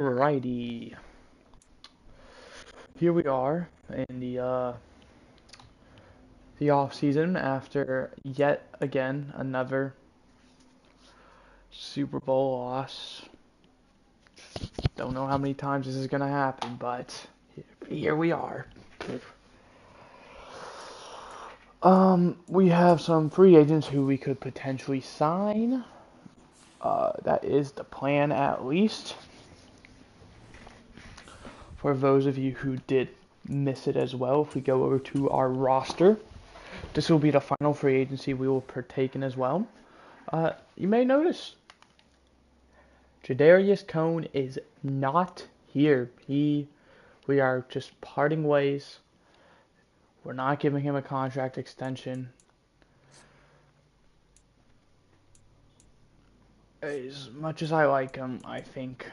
Alrighty, here we are in the off season after yet again another Super Bowl loss. Don't know how many times this is gonna happen, but here we are. We have some free agents who we could potentially sign. That is the plan, at least. For those of you who did miss it as well, if we go over to our roster, this will be the final free agency we will partake in as well. You may notice Jadarius Cone is not here. We are just parting ways. We're not giving him a contract extension. As much as I like him, I think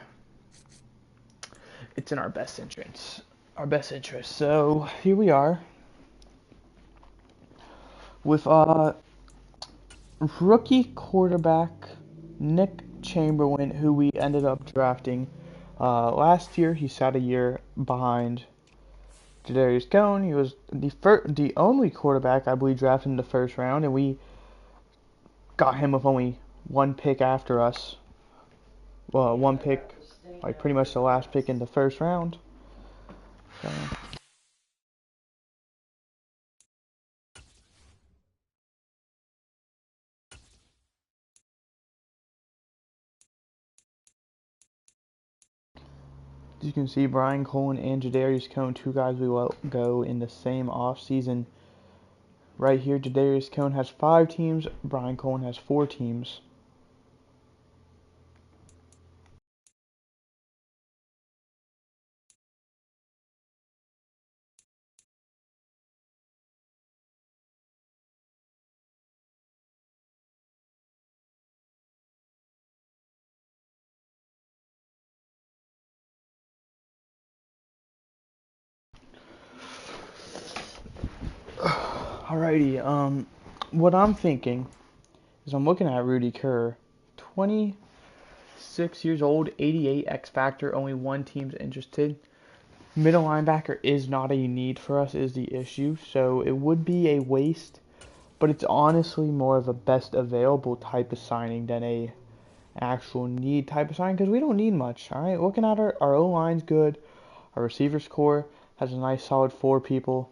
it's in our best interest. So here we are with rookie quarterback Nick Chamberlain, who we ended up drafting last year. He sat a year behind Jadarius Cone. He was the only quarterback I believe drafted in the first round, and we got him with only one pick after us. Well, one pick, like pretty much the last pick in the first round. So. As you can see, Brian Cohen and Jadarius Cone, two guys we let go in the same offseason. Right here, Jadarius Cone has 5 teams, Brian Cohen has 4 teams. Alrighty, what I'm thinking is I'm looking at Rudy Kerr, 26 years old, 88 X Factor, only one team's interested. Middle linebacker is not a need for us, is the issue, so it would be a waste, but it's honestly more of a best available type of signing than a actual need type of signing, because we don't need much. Alright, looking at our O-line's good, our receivers core has a nice solid 4 people.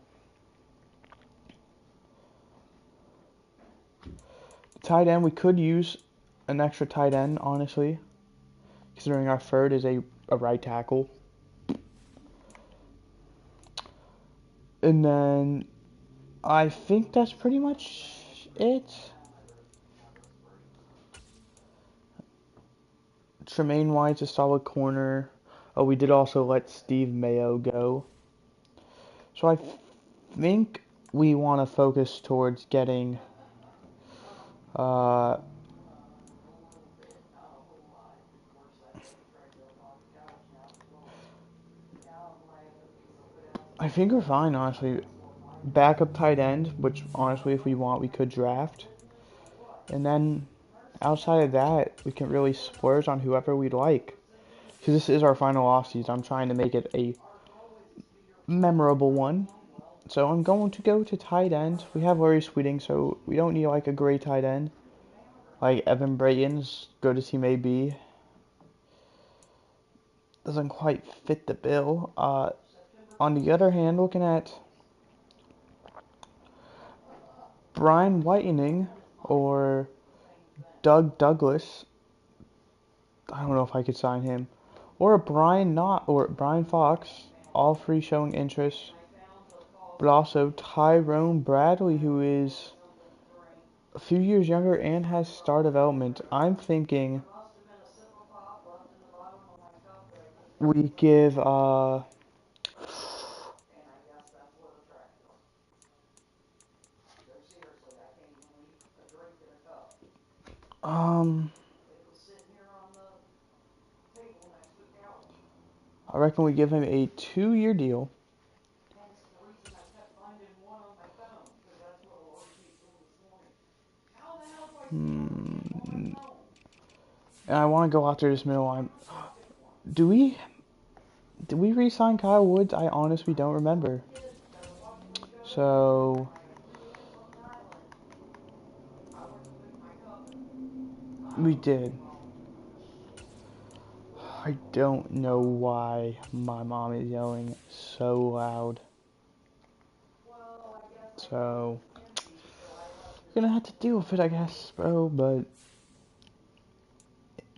Tight end, we could use an extra tight end, honestly, considering our third is a right tackle. And then I think that's pretty much it. Tremaine White's a solid corner. Oh, we did also let Steve Mayo go. So I think we want to focus towards getting I think we're fine, honestly. Backup tight end, which honestly, if we want, we could draft. And then outside of that, we can really splurge on whoever we'd like. Because this is our final offseason. I'm trying to make it a memorable one. So I'm going to go to tight end. We have Larry Sweeting, so we don't need like a great tight end. Like Evan Brayton's, good as he may be, doesn't quite fit the bill. On the other hand, looking at Brian Whitening or Doug Douglas, I don't know if I could sign him, or Brian Fox, all three showing interest, but also Tyrone Bradley, who is a few years younger and has star development. I'm thinking we give I reckon we give him a 2-year deal. And I want to go after this middle line. Do we did we re-sign Kyle Woods? I honestly don't remember. So we did. I don't know why my mom is yelling so loud. So gonna have to deal with it, I guess, bro. But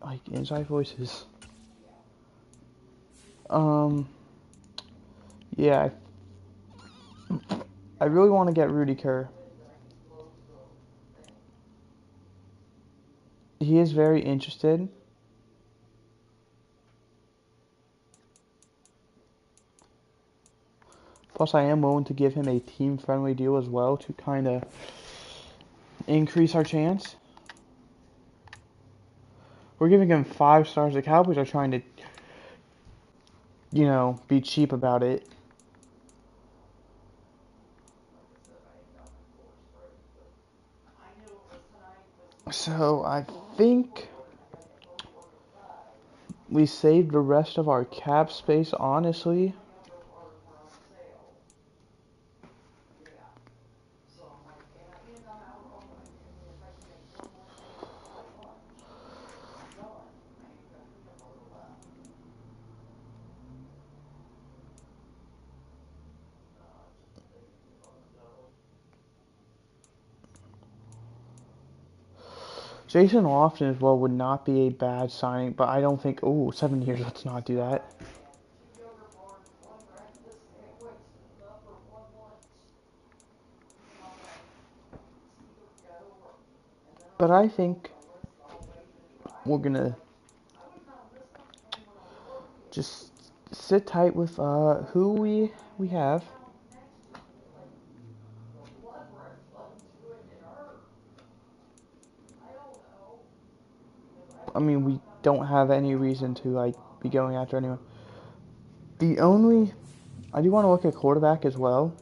like inside voices. Yeah, I really want to get Rudy Kerr. He is very interested. Plus, I am willing to give him a team-friendly deal as well to kind of increase our chance. We're giving him 5 stars. The Cowboys are trying to, be cheap about it. So I think we saved the rest of our cap space, honestly. Jason Lofton as well would not be a bad signing, but I don't think. Oh, 7 years. Let's not do that. But I think we're gonna just sit tight with who we have. I mean, we don't have any reason to like be going after anyone. I do want to look at quarterback as well.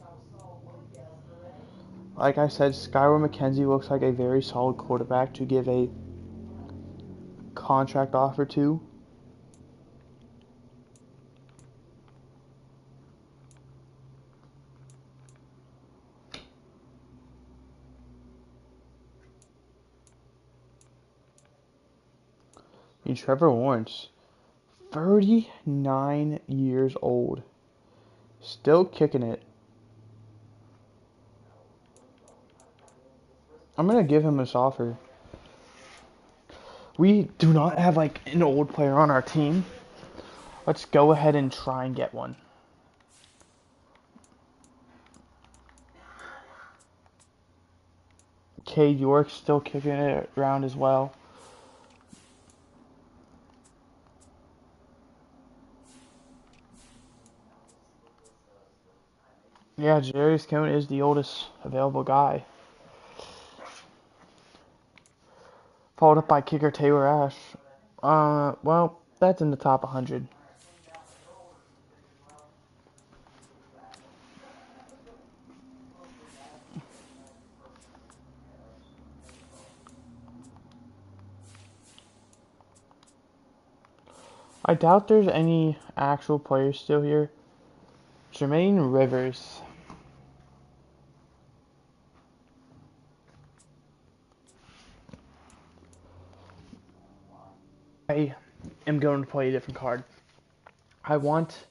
Like I said, Skylar McKenzie looks like a very solid quarterback to give a contract offer to. And Trevor Lawrence, 39 years old, still kicking it. I'm gonna give him this offer. We do not have like an old player on our team. Let's go ahead and try and get one. Cade York still kicking it around as well. Yeah, Jarius Cone is the oldest available guy. Followed up by kicker Taylor Ash. Well, that's in the top 100. I doubt there's any actual players still here. Jermaine Rivers. I am going to play a different card. I want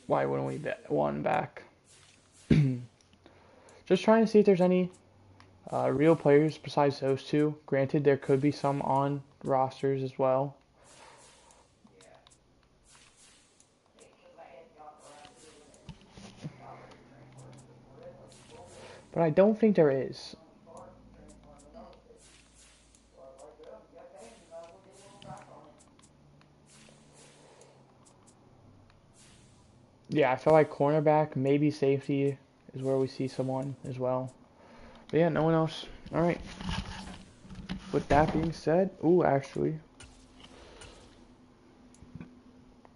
why wouldn't we bet one back? Just trying to see if there's any real players besides those two. Granted, there could be some on rosters as well. But I don't think there is. Yeah, I feel like cornerback, maybe safety is where we see someone as well. But yeah, no one else. All right. With that being said, actually,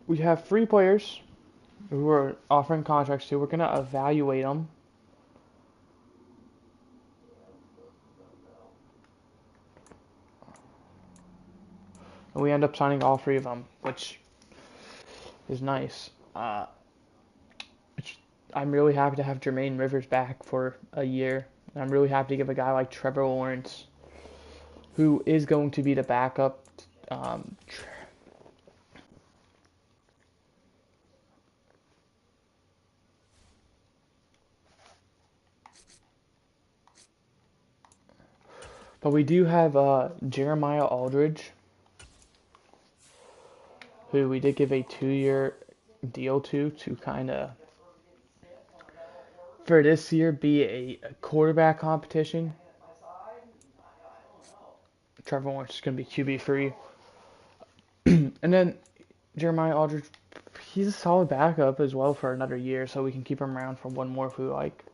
we have 3 players who we're offering contracts to. We're going to evaluate them. And we end up signing all 3 of them, which is nice. I'm really happy to have Jermaine Rivers back for a year. I'm really happy to give a guy like Trevor Lawrence, who is going to be the backup. But we do have Jeremiah Aldridge, who we did give a 2-year deal to kind of, for this year, be a quarterback competition. Trevor Lawrence is going to be QB free. And then Jeremiah Aldridge, he's a solid backup as well for another year, so we can keep him around for one more if we like.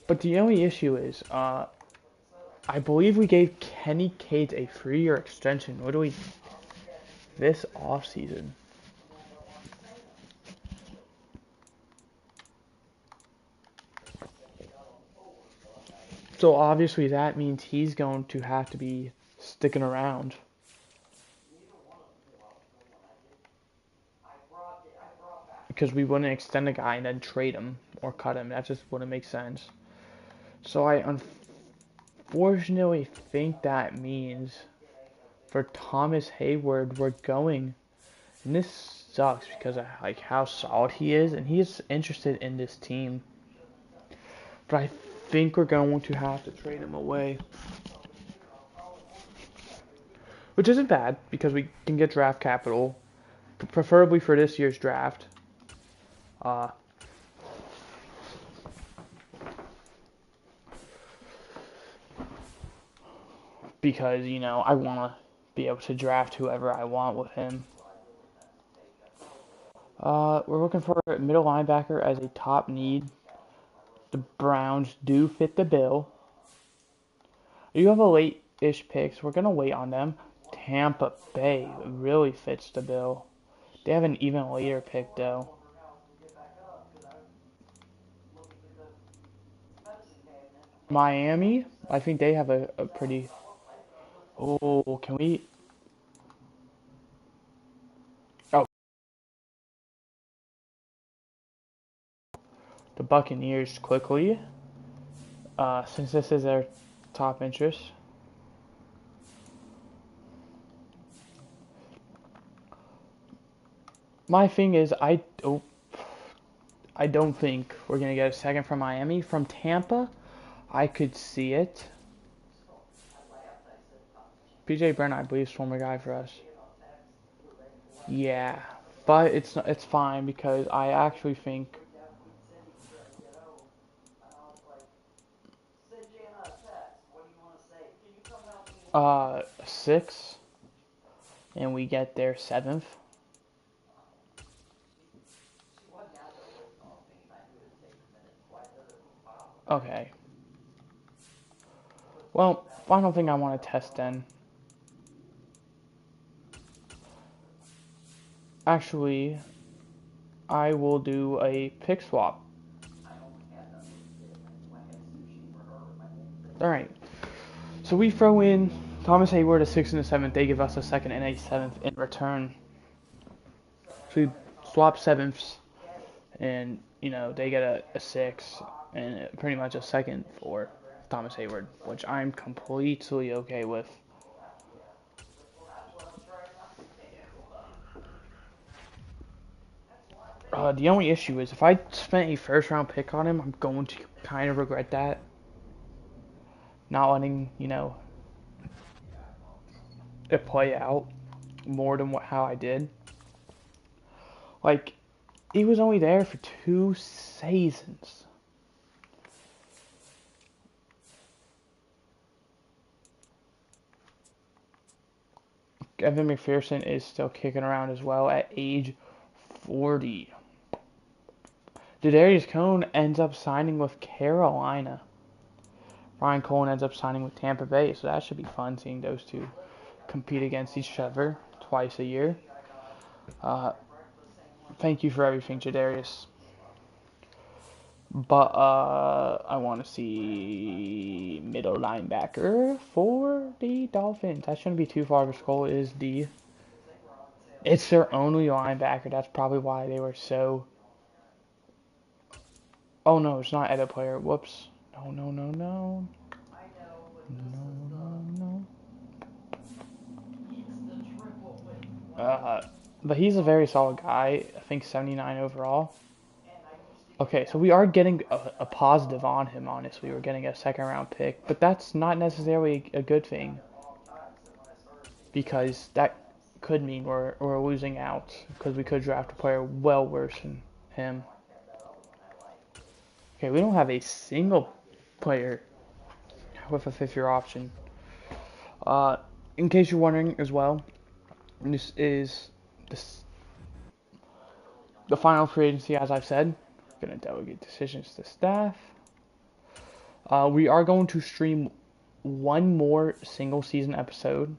But the only issue is, I believe we gave Kenny Cates a 3-year extension. Literally this offseason. So obviously that means he's going to have to be sticking around. Because we wouldn't extend a guy and then trade him or cut him. That just wouldn't make sense. So I unfortunately think that means for Thomas Hayward we're going. And this sucks because of like how solid he is, and he is interested in this team. But I think we're going to have to trade him away. Which isn't bad, because we can get draft capital, preferably for this year's draft. Because, you know, I want to be able to draft whoever I want with him. We're looking for a middle linebacker as a top need. The Browns do fit the bill. You have a late-ish pick, so we're going to wait on them. Tampa Bay really fits the bill. They have an even later pick, though. Miami, I think they have a pretty... Oh, can we... Oh. The Buccaneers quickly, since this is their top interest. My thing is, I don't think we're going to get a second from Miami. From Tampa, I could see it. PJ Brennan, I believe, is former guy for us. Yeah, but it's fine because I actually think 6, and we get their 7th. Okay. Well, final thing I want to test then. Actually, I will do a pick swap. Alright. So we throw in Thomas Hayward a 6 and a 7th. They give us a 2nd and a 7th in return. So we swap 7ths, and, you know, they get a 6 and pretty much a 2nd for Thomas Hayward, which I'm completely okay with. The only issue is if I spent a 1st-round pick on him, I'm going to kind of regret that. Not letting, you know, it play out more than how I did. Like, he was only there for 2 seasons. Evan McPherson is still kicking around as well at age 40. Kadarius Toney ends up signing with Carolina. Ryan Cohen ends up signing with Tampa Bay, so that should be fun seeing those two compete against each other twice a year. Uh, thank you for everything, Jadarius. But I want to see middle linebacker for the Dolphins. That shouldn't be too far of a scroll. It is D. It's their only linebacker. That's probably why they were so. Oh no, it's not edit player. Whoops. No, no, no, no. No, no, no. But he's a very solid guy. I think 79 overall. Okay, so we are getting a positive on him, honestly. We're getting a second round pick, but that's not necessarily a good thing because that could mean we're losing out because we could draft a player well worse than him. Okay, we don't have a single player with a fifth-year option. In case you're wondering as well, this is the final free agency, as I've said. We're going to delegate decisions to staff. We are going to stream one more single season episode.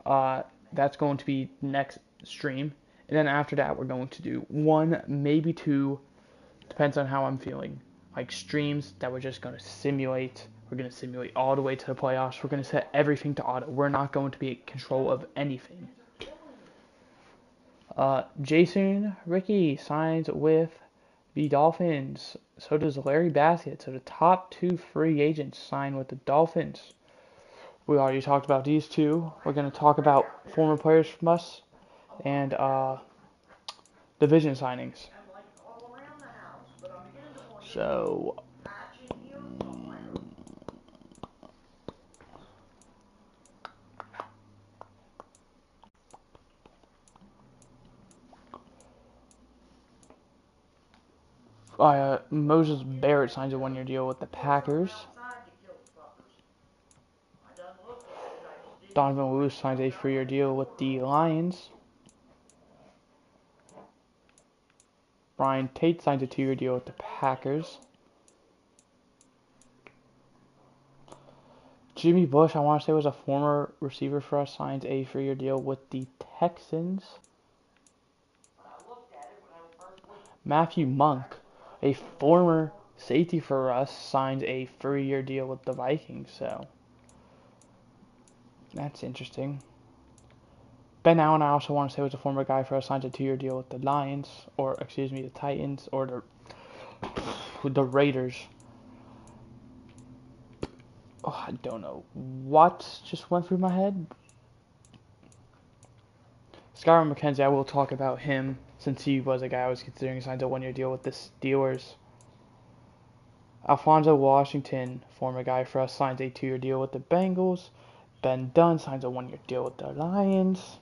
That's going to be next stream. And then after that, we're going to do one, maybe two, depends on how I'm feeling. Like streams that we're just going to simulate. We're going to simulate all the way to the playoffs. We're going to set everything to auto. We're not going to be in control of anything. Jason Ricky signs with the Dolphins. So does Larry Bassett. So the top two free agents sign with the Dolphins. We already talked about these two. We're going to talk about former players from us and division signings. So, Moses Barrett signs a one-year deal with the Packers. Donovan Lewis signs a 3-year deal with the Lions. Brian Tate signs a 2-year deal with the Packers. Jimmy Bush, I want to say was a former receiver for us, signs a 3-year deal with the Texans. Matthew Monk, a former safety for us, signs a 3-year deal with the Vikings. So that's interesting. Ben Allen, I also want to say was a former guy for us, signs a 2-year deal with the Lions, or excuse me, the Titans, or the Raiders. Oh, I don't know what just went through my head. Skylar McKenzie, I will talk about him since he was a guy I was considering signs a 1-year deal with the Steelers. Alfonso Washington, former guy for us, signs a 2-year deal with the Bengals. Ben Dunn signs a 1-year deal with the Lions.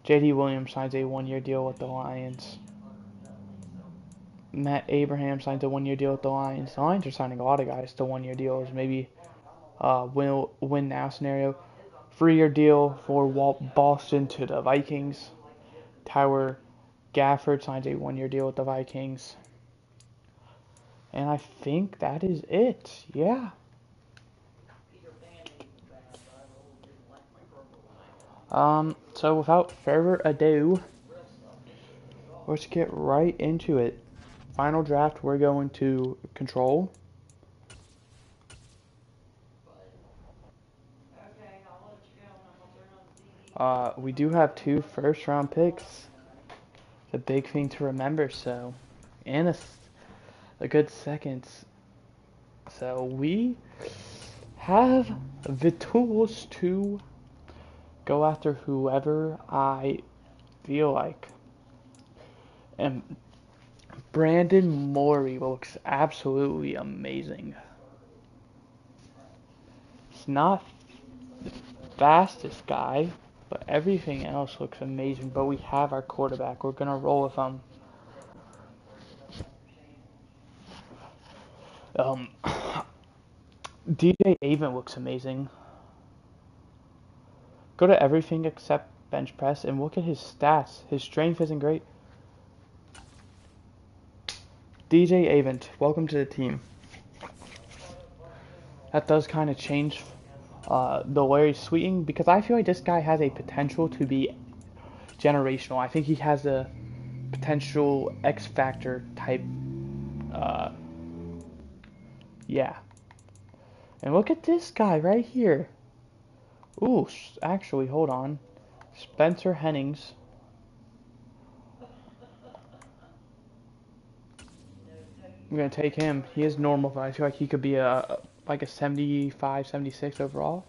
J.D. Williams signs a 1-year deal with the Lions. Matt Abraham signs a 1-year deal with the Lions. The Lions are signing a lot of guys to 1-year deals. Maybe win now scenario. 3-year deal for Walt Boston to the Vikings. Tyler Gafford signs a 1-year deal with the Vikings. And I think that is it. Yeah. So without further ado, let's get right into it. Final draft, we're going to control. We do have 2 first-round picks. It's a big thing to remember, so. And a good seconds. So we have the tools to go after whoever I feel like. And Brandon Morey looks absolutely amazing. He's not the fastest guy, but everything else looks amazing. But we have our quarterback. We're going to roll with him. DJ Avent looks amazing. Go to everything except bench press and look at his stats. His strength isn't great. DJ Avent, welcome to the team. that does kind of change the Larry Sweeting, because I feel like this guy has a potential to be generational. I think he has a potential X Factor type. Uh, yeah. And look at this guy right here. Ooh, actually, hold on. Spencer Hennings. I'm gonna take him. He is normal, but I feel like he could be a like a 75, 76 overall.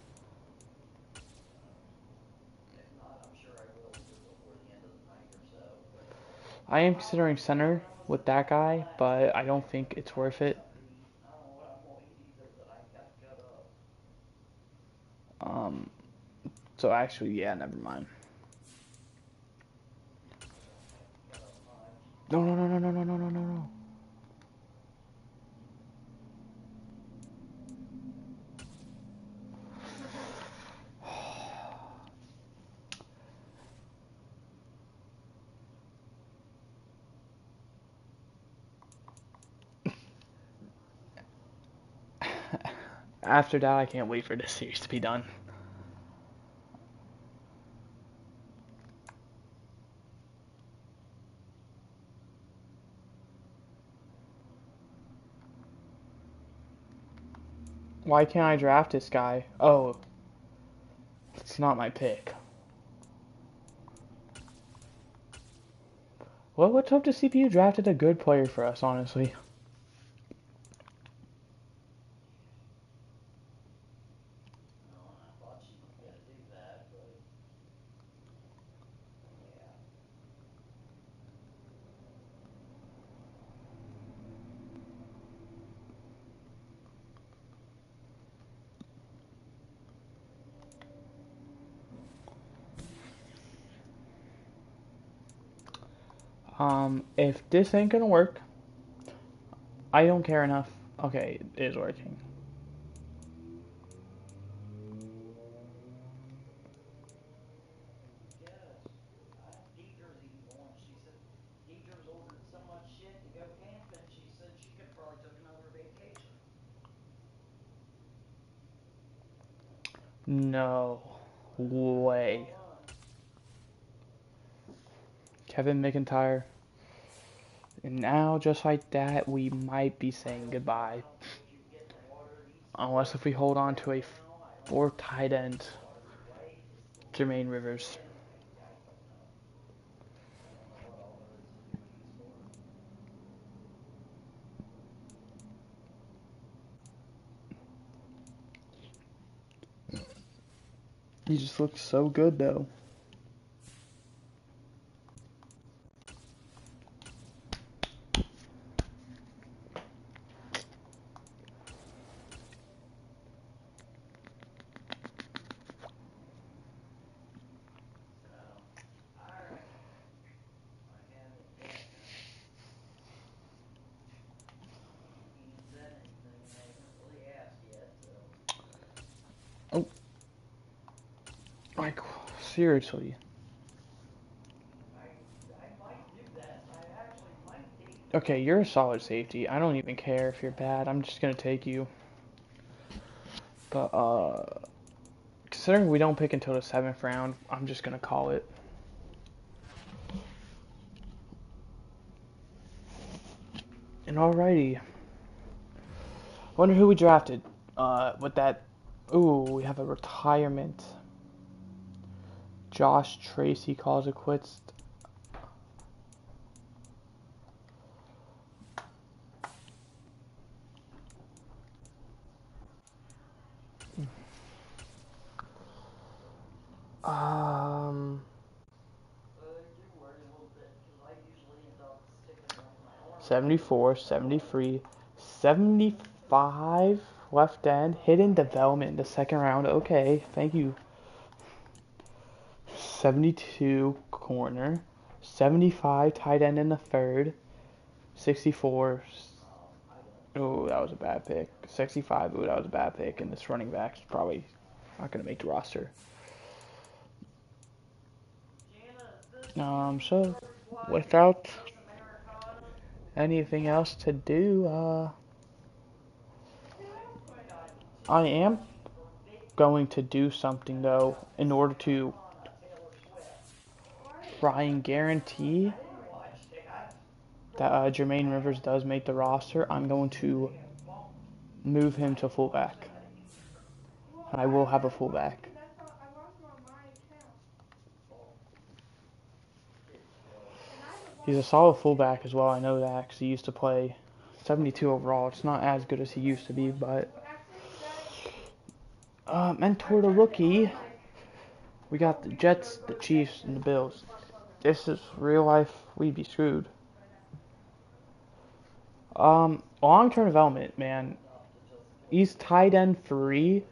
I am considering center with that guy, but I don't think it's worth it. Um, so actually, yeah, never mind. No, no, no, no, no, no, no, no, no, no. After that, I can't wait for this series to be done. Why can't I draft this guy? Oh, it's not my pick. Well, let's hope the CPU drafted a good player for us, honestly. If this ain't gonna work, I don't care enough. Okay, it is working. No way. Kevin McIntyre. And now, just like that, we might be saying goodbye. Unless if we hold on to a fourth tight end, Jermaine Rivers. He just looks so good, though. Oh, like, seriously. Okay, you're a solid safety. I don't even care if you're bad. I'm just gonna take you. But, considering we don't pick until the 7th round, I'm just gonna call it. And alrighty. Wonder who we drafted. With that. Ooh, we have a retirement. Josh Tracy calls it quits. Um, 74, 73, 75 left end, hidden development in the 2nd round. Okay, thank you. 72 corner, 75 tight end in the 3rd, 64. Oh, that was a bad pick. 65. Ooh, that was a bad pick. And this running back's probably not going to make the roster. So without anything else to do, I am going to do something though in order to try and guarantee that Jermaine Rivers does make the roster. I'm going to move him to fullback. I will have a fullback. He's a solid fullback as well. I know that because he used to play 72 overall. It's not as good as he used to be, but mentor the rookie. We got the Jets, the Chiefs, and the Bills. This is real life. We'd be screwed. Long-term development, man. He's tight end 3,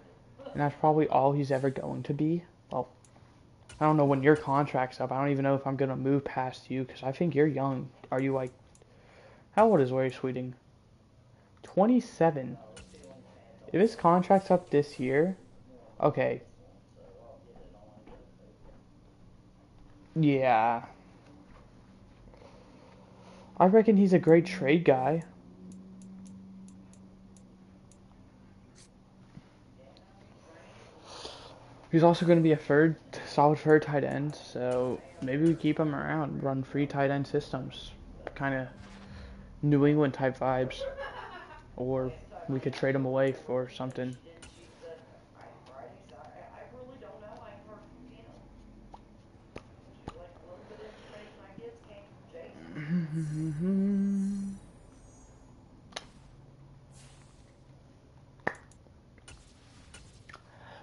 and that's probably all he's ever going to be. Well, I don't know when your contract's up. I don't even know if I'm gonna move past you because I think you're young. Are you like? How old is Larry Sweeting? 27. If his contract's up this year, okay. Yeah. I reckon he's a great trade guy. He's also going to be a solid third tight end, so maybe we keep him around, run free tight end systems. Kind of New England type vibes. Or we could trade him away for something.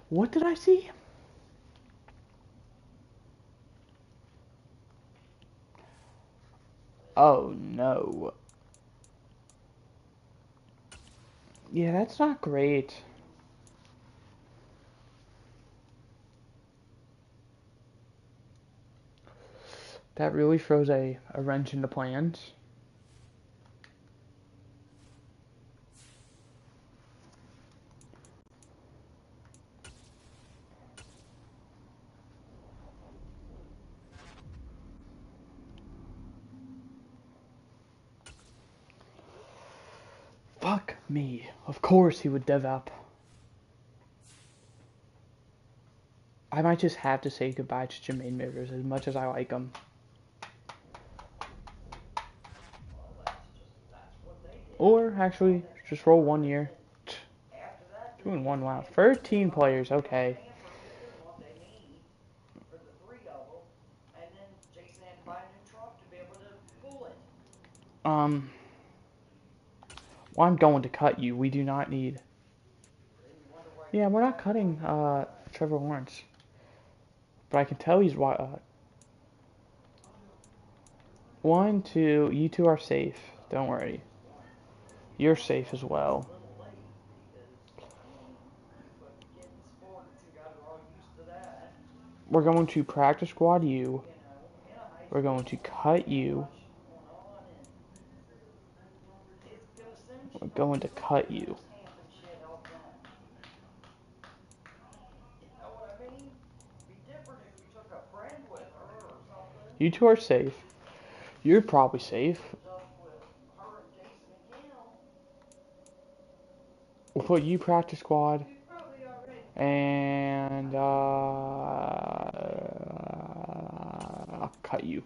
What did I see? Oh no. Yeah, that's not great. That really throws a wrench into plans. Fuck me. Of course he would dev up. I might just have to say goodbye to Jermaine Rivers as much as I like him. Or actually, just roll 1 year. 2-1, wow. 13 players, okay. Um, well, I'm going to cut you. We do not need. Yeah, we're not cutting Trevor Lawrence. But I can tell he's 1, 2. You two are safe. Don't worry. You're safe as well. We're going to practice squad you. We're going to cut you. We're going to cut you. You two are safe. You're probably safe. We'll put you practice squad. And I'll cut you.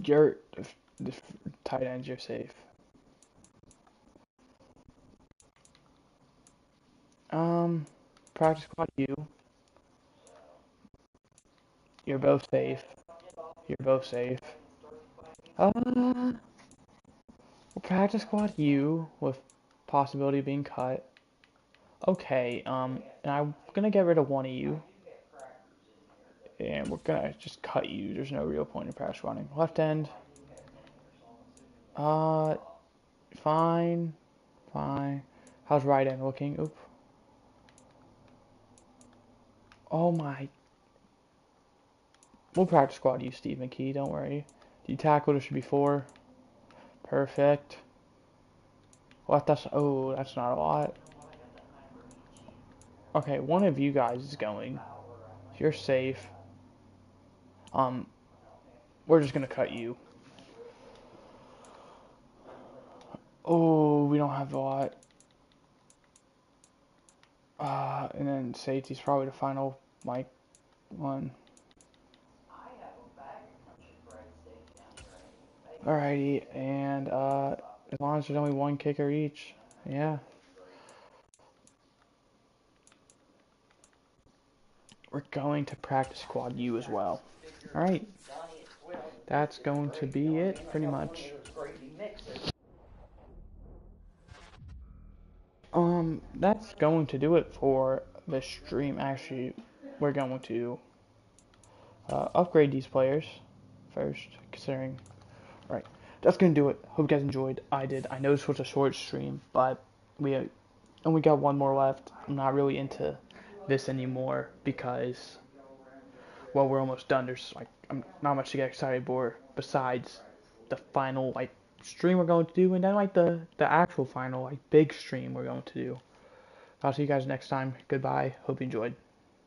You're the tight ends. You're safe. Practice squad you. You're both safe. You're both safe. We'll practice squad you with possibility of being cut. Okay, and I'm gonna get rid of one of you. And we're gonna just cut you. There's no real point in practice squatting. Left end. Fine. Fine. How's right end looking? Oop. Oh my. We'll practice squad you, Steve McKee. Don't worry. D tackle, there should be 4. Perfect. What? That's not a lot. Okay, one of you guys is going. You're safe. We're just gonna cut you. Oh, we don't have a lot. And then safety's probably the final, like, one. Alrighty, and as long as there's only one kicker each, yeah. We're going to practice squad U as well. Alright, that's going to be it, pretty much. That's going to do it for the stream. Actually, we're going to upgrade these players first, considering. Alright, that's going to do it. Hope you guys enjoyed. I did. I know this was a short stream, but we only got one more left. I'm not really into this anymore because, well, we're almost done. There's like not much to get excited for besides the final like stream we're going to do, and then like the actual final like big stream we're going to do. I'll see you guys next time. Goodbye. Hope you enjoyed.